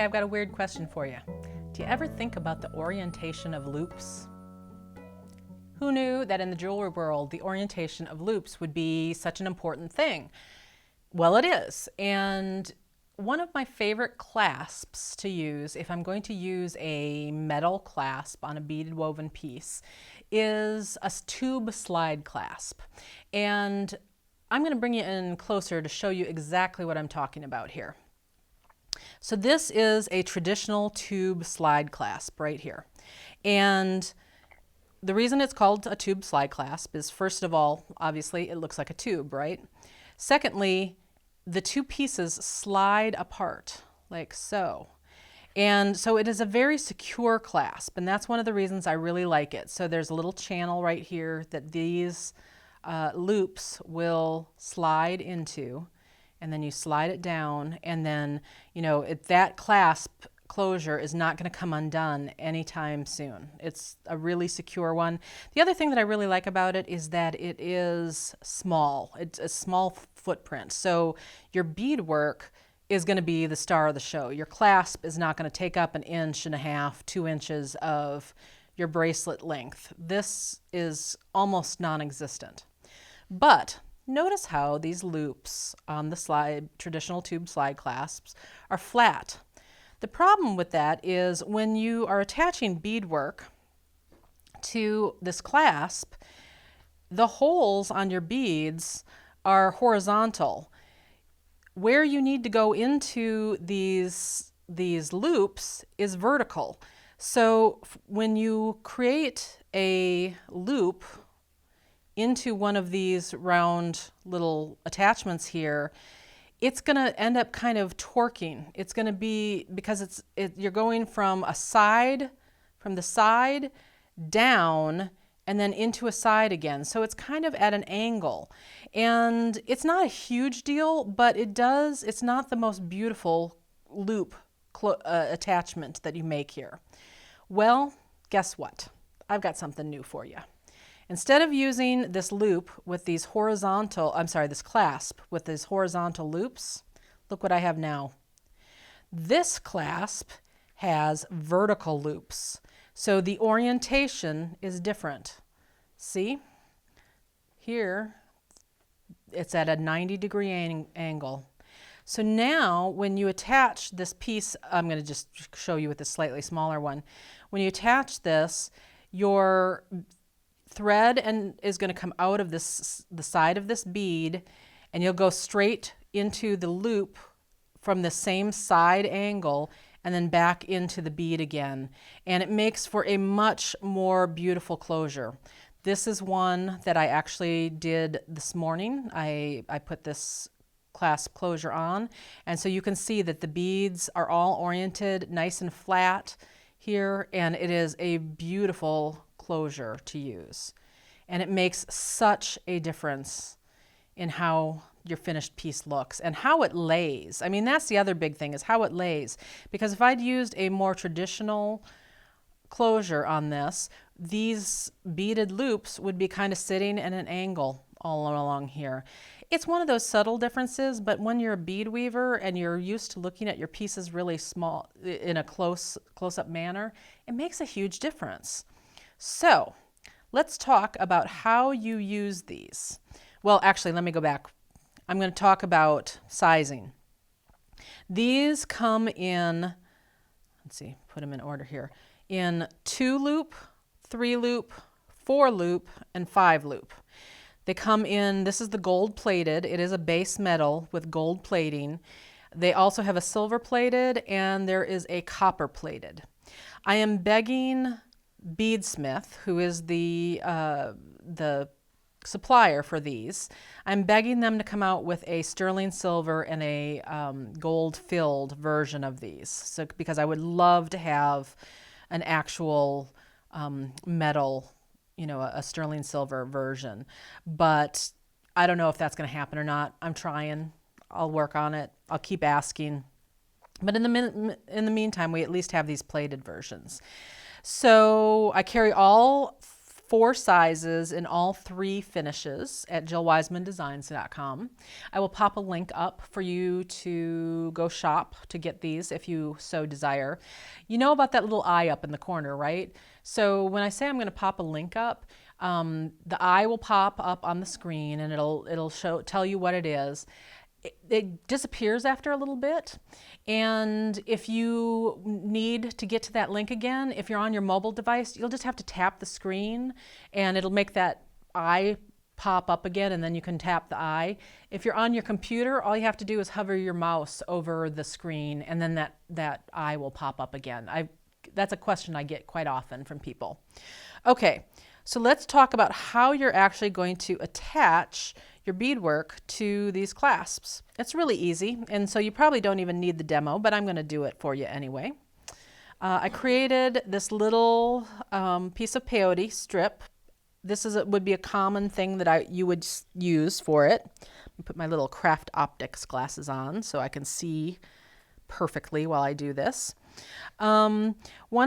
Okay, I've got a weird question for you. Do you ever think about the orientation of loops? Who knew that in the jewelry world, the orientation of loops would be such an important thing? Well, it is. And one of my favorite clasps to use, if I'm going to use a metal clasp on a beaded woven piece, is a tube slide clasp. And I'm going to bring you in closer to show you exactly what I'm talking about here. So this is a traditional tube slide clasp right here. And the reason it's called a tube slide clasp is, first of all, obviously it looks like a tube, right? Secondly, the two pieces slide apart like so. And so it is a very secure clasp, and that's one of the reasons I really like it. So there's a little channel right here that these loops will slide into, and then you slide it down, and then, you know, that clasp closure is not going to come undone anytime soon. It's a really secure one. The other thing that I really like about it is that it is small. It's a small footprint. So your beadwork is going to be the star of the show. Your clasp is not going to take up 1.5 inches, 2 inches of your bracelet length. This is almost non-existent. But notice how these loops on the traditional tube slide clasps are flat. The problem with that is when you are attaching beadwork to this clasp, the holes on your beads are horizontal. Where you need to go into these loops is vertical. So when you create a loop into one of these round little attachments here, it's going to end up kind of torquing. It's going to be, because you're going from the side down and then into a side again. So it's kind of at an angle. And it's not a huge deal, but it's not the most beautiful loop attachment that you make here. Well, guess what? I've got something new for you. Instead of using this loop with these this clasp with these horizontal loops, look what I have now. This clasp has vertical loops. So the orientation is different. See? Here, it's at a 90-degree angle. So now when you attach this piece, I'm going to just show you with this slightly smaller one. When you attach this, your thread is going to come out of the side of this bead, and you'll go straight into the loop from the same side angle and then back into the bead again. And it makes for a much more beautiful closure. This is one that I actually did this morning. I put this clasp closure on, and so you can see that the beads are all oriented nice and flat here, and it is a beautiful closure to use. And it makes such a difference in how your finished piece looks and how it lays. I mean, that's the other big thing, is how it lays. Because if I'd used a more traditional closure on this, these beaded loops would be kind of sitting at an angle all along here. It's one of those subtle differences, but when you're a bead weaver and you're used to looking at your pieces really small in a close-up manner, it makes a huge difference. So let's talk about how you use these. Well, actually, let me go back. I'm going to talk about sizing. These come in, let's see, put them in order here, in 2-loop, 3-loop, 4-loop, and 5-loop. They come in, this is the gold plated. It is a base metal with gold plating. They also have a silver plated, and there is a copper plated. I am begging Beadsmith, who is the supplier for these, I'm begging them to come out with a sterling silver and a gold filled version of these. So, because I would love to have an actual metal, you know, a sterling silver version. But I don't know if that's going to happen or not. I'm trying. I'll work on it. I'll keep asking. But in the meantime, we at least have these plated versions. So I carry all 4 sizes in all 3 finishes at jillwisemandesigns.com. I will pop a link up for you to go shop to get these if you so desire. You know about that little eye up in the corner, right? So when I say I'm going to pop a link up, the eye will pop up on the screen and it'll tell you what it is. It disappears after a little bit, and if you need to get to that link again, if you're on your mobile device, you'll just have to tap the screen and it'll make that eye pop up again, and then you can tap the eye. If you're on your computer, all you have to do is hover your mouse over the screen and then that eye will pop up again. That's a question I get quite often from people. Okay, so let's talk about how you're actually going to attach your beadwork to these clasps. It's really easy, and so you probably don't even need the demo, but I'm going to do it for you anyway. I created this little piece of peyote strip. This would be a common thing that you would use for it. I put my little craft optics glasses on so I can see perfectly while I do this. One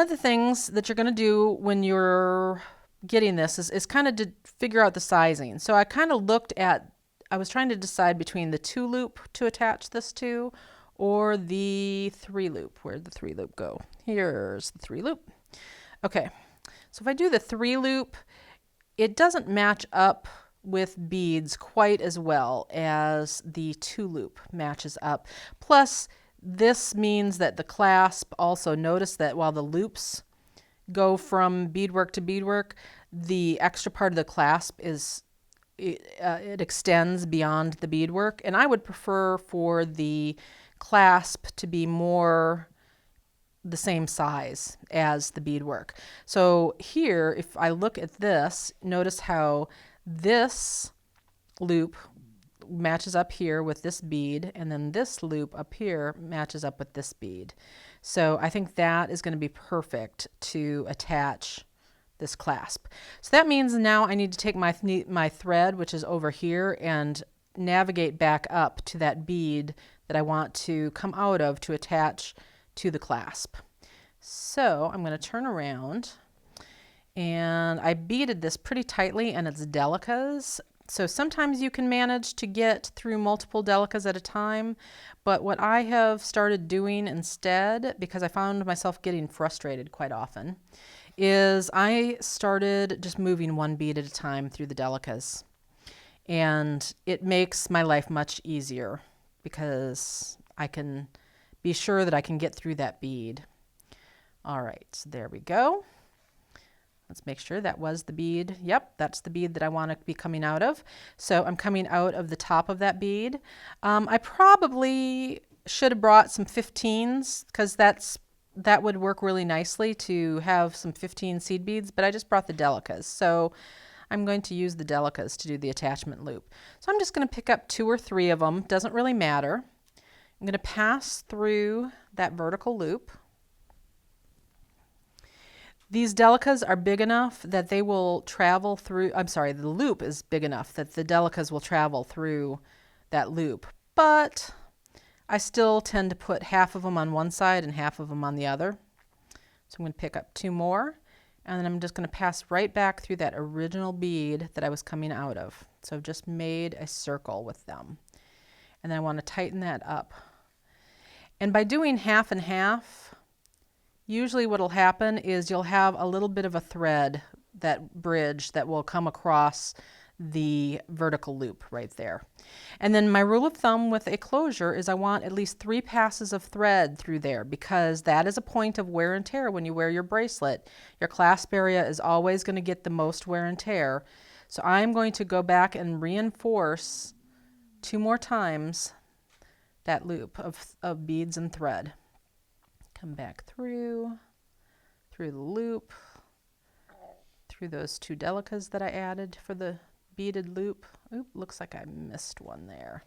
of the things that you're going to do when you're getting this is kind of to figure out the sizing. So I kind of I was trying to decide between the 2 loop to attach this to or the 3 loop. Where'd the 3 loop go? Here's the 3 loop. Okay, so if I do the 3 loop, it doesn't match up with beads quite as well as the 2 loop matches up. Plus, this means that the clasp also, notice that while the loops go from beadwork to beadwork, the extra part of the clasp it extends beyond the beadwork, and I would prefer for the clasp to be more the same size as the beadwork. So here, if I look at this, notice how this loop matches up here with this bead, and then this loop up here matches up with this bead. So I think that is going to be perfect to attach this clasp. So that means now I need to take my thread, which is over here, and navigate back up to that bead that I want to come out of to attach to the clasp. So I'm going to turn around, and I beaded this pretty tightly, and it's delicas. So sometimes you can manage to get through multiple delicas at a time, but what I have started doing instead, because I found myself getting frustrated quite often, is I started just moving 1 bead at a time through the delicas. And it makes my life much easier because I can be sure that I can get through that bead. All right, so there we go. Let's make sure that was the bead. Yep, that's the bead that I want to be coming out of. So I'm coming out of the top of that bead. I probably should have brought some 15s because that would work really nicely to have some 15 seed beads, but I just brought the delicas. So I'm going to use the delicas to do the attachment loop. So I'm just going to pick up 2 or 3 of them. Doesn't really matter. I'm going to pass through that vertical loop. These delicas are big enough that they will travel through, the loop is big enough that the delicas will travel through that loop. But I still tend to put half of them on one side and half of them on the other. So I'm going to pick up 2 more, and then I'm just going to pass right back through that original bead that I was coming out of. So I've just made a circle with them. And then I want to tighten that up. And by doing half and half, usually what will happen is you'll have a little bit of a thread, that bridge that will come across the vertical loop right there. And then my rule of thumb with a closure is I want at least 3 passes of thread through there, because that is a point of wear and tear when you wear your bracelet. Your clasp area is always going to get the most wear and tear. So I'm going to go back and reinforce 2 more times that loop of beads and thread. Come back through the loop, through those 2 delicas that I added for the beaded loop. Oop, looks like I missed one there.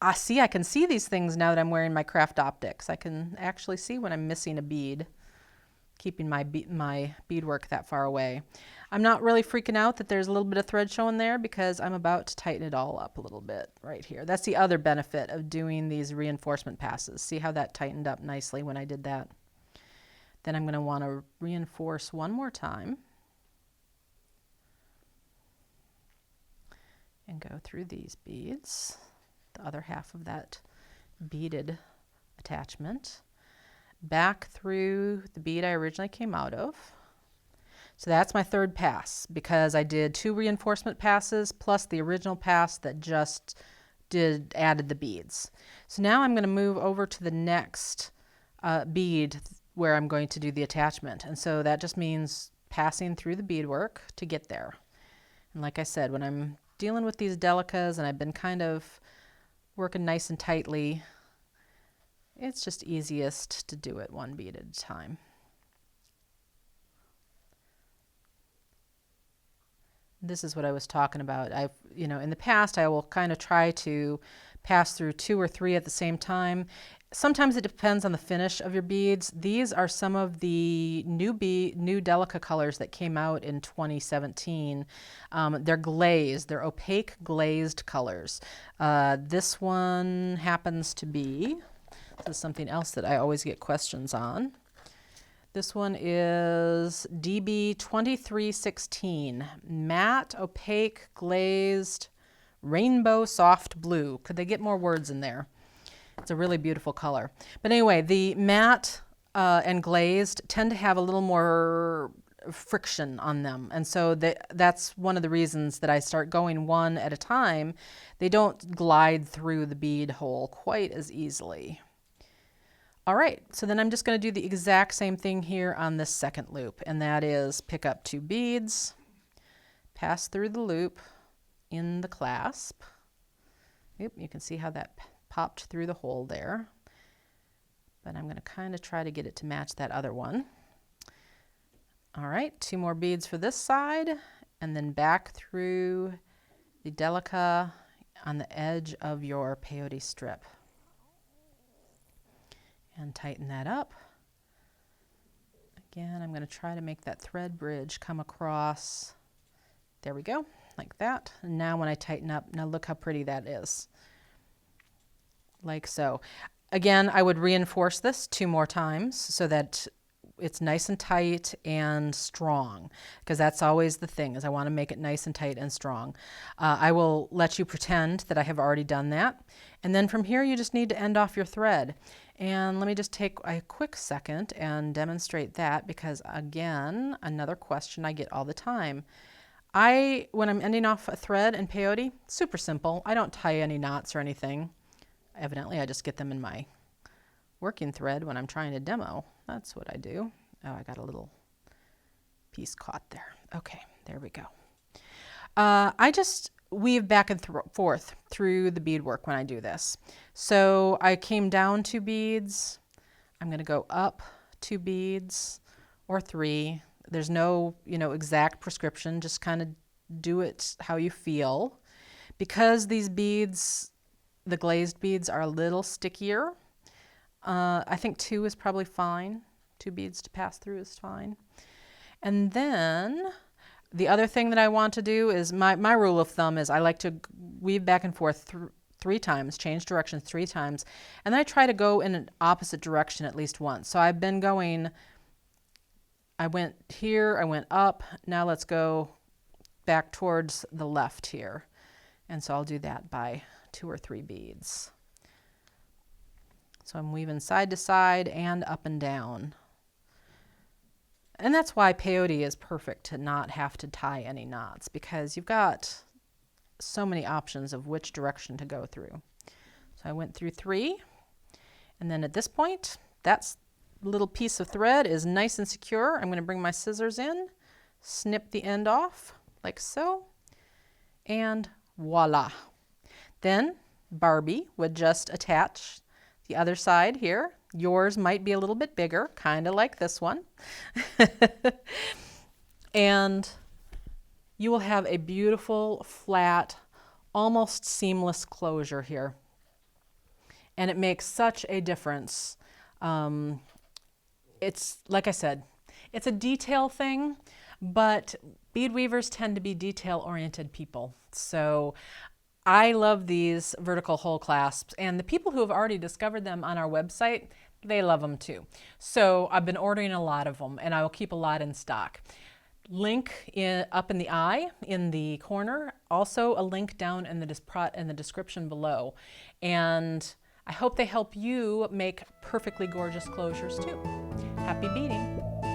I can see these things now that I'm wearing my craft optics. I can actually see when I'm missing a bead, keeping my beadwork that far away. I'm not really freaking out that there's a little bit of thread showing there because I'm about to tighten it all up a little bit right here. That's the other benefit of doing these reinforcement passes. See how that tightened up nicely when I did that? Then I'm going to want to reinforce 1 more time. and go through these beads, the other half of that beaded attachment, back through the bead I originally came out of. So that's my third pass, because I did 2 reinforcement passes plus the original pass that just added the beads. So now I'm going to move over to the next bead where I'm going to do the attachment. And so that just means passing through the beadwork to get there. And like I said, when I'm dealing with these delicas and I've been kind of working nice and tightly, it's just easiest to do it one bead at a time. This is what I was talking about. In the past, I will kind of try to pass through 2 or 3 at the same time. Sometimes it depends on the finish of your beads. These are some of the new Delica colors that came out in 2017. They're glazed. They're opaque glazed colors. This one happens to be, this is something else that I always get questions on. This one is DB 2316, matte, opaque, glazed, rainbow soft blue. Could they get more words in there? It's a really beautiful color. But anyway, the matte and glazed tend to have a little more friction on them. And so that's one of the reasons that I start going one at a time. They don't glide through the bead hole quite as easily. All right, so then I'm just going to do the exact same thing here on this second loop, and that is pick up 2 beads, pass through the loop in the clasp. Yep, you can see how that popped through the hole there, but I'm going to kind of try to get it to match that other one. All right, 2 more beads for this side, and then back through the Delica on the edge of your peyote strip. And tighten that up. Again, I'm going to try to make that thread bridge come across. There we go, like that. And now when I tighten up, now look how pretty that is. Like so. Again, I would reinforce this 2 more times so that it's nice and tight and strong, because that's always the thing, is I want to make it nice and tight and strong. I will let you pretend that I have already done that. And then from here, you just need to end off your thread. And let me just take a quick second and demonstrate that, because again, another question I get all the time. When I'm ending off a thread in peyote, super simple. I don't tie any knots or anything. Evidently, I just get them in my working thread when I'm trying to demo. That's what I do. Oh, I got a little piece caught there. Okay, there we go. I just weave back and forth through the beadwork when I do this. So I came down 2 beads. I'm going to go up 2 beads or 3. There's no, exact prescription. Just kind of do it how you feel. Because these beads, the glazed beads, are a little stickier, I think 2 is probably fine. 2 beads to pass through is fine. And then the other thing that I want to do is, my rule of thumb is I like to weave back and forth 3 times, change directions 3 times, and then I try to go in an opposite direction at least once. So I've been going, I went here, I went up, now let's go back towards the left here. And so I'll do that by 2 or 3 beads. So I'm weaving side to side and up and down. And that's why peyote is perfect to not have to tie any knots, because you've got so many options of which direction to go through. So I went through 3, and then at this point, that little piece of thread is nice and secure. I'm going to bring my scissors in, snip the end off like so, and voila. Then Barbie would just attach the other side here. Yours might be a little bit bigger, kind of like this one. And you will have a beautiful, flat, almost seamless closure here. And it makes such a difference. It's, like I said, it's a detail thing, but bead weavers tend to be detail-oriented people. So I love these vertical hole clasps, and the people who have already discovered them on our website, they love them too. So I've been ordering a lot of them, and I will keep a lot in stock. link up in the eye in the corner, also a link down in the description below. And I hope they help you make perfectly gorgeous closures too. Happy beading!